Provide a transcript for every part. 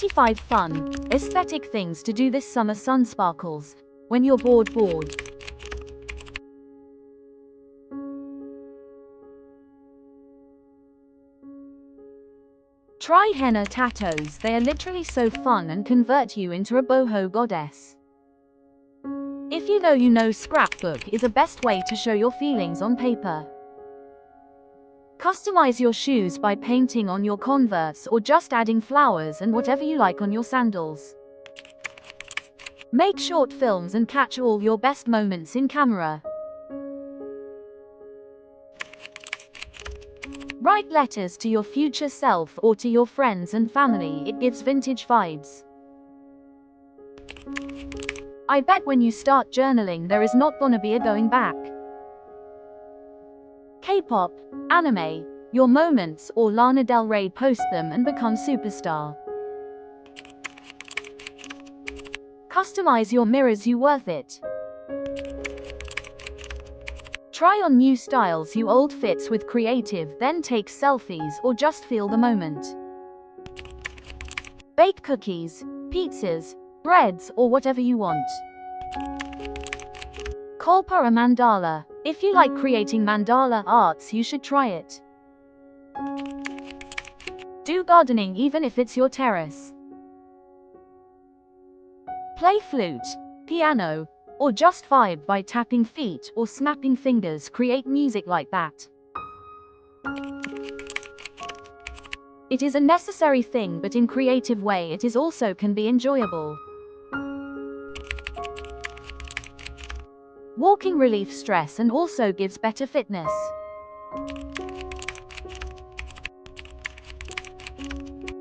25 fun, aesthetic things to do this summer. Sun sparkles. When you're bored. Try henna tattoos. They are literally so fun and convert you into a boho goddess. If you know, scrapbook is the best way to show your feelings on paper. Customize your shoes by painting on your Converse or just adding flowers and whatever you like on your sandals. Make short films and catch all your best moments in camera. Write letters to your future self or to your friends and family. It gives vintage vibes. I bet when you start journaling there is not gonna be a going back. K-pop, anime, your moments, or Lana Del Rey. Post them and become superstar. Customize your mirrors. You worth it. Try on new styles, you old fits with creative, then take selfies or just feel the moment. Bake cookies, pizzas, breads, or whatever you want. Kolpa a mandala. If you like creating mandala arts, you should try it. Do gardening even if it's your terrace. Play flute, piano, or just vibe by tapping feet or snapping fingers. Create music like that. It is a necessary thing, but in creative way it is also can be enjoyable. Walking relief stress and also gives better fitness.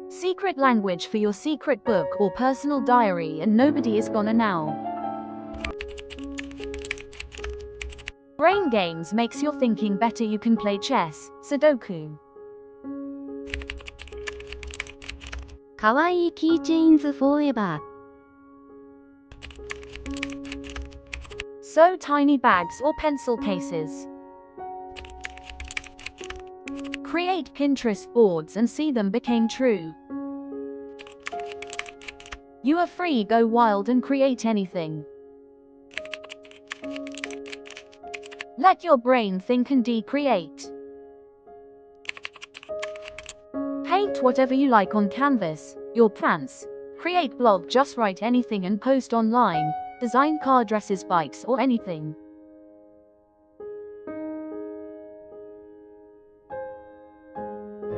Secret language for your secret book or personal diary, and nobody is gonna know. Brain games makes your thinking better. You can play chess, Sudoku. Kawaii keychains forever. Sew tiny bags or pencil cases. Create Pinterest boards and see them became true. You are free, go wild and create anything. Let your brain think and create. Paint whatever you like on canvas, your plants. Create blog, just write anything and post online. Design car, dresses, bikes, or anything.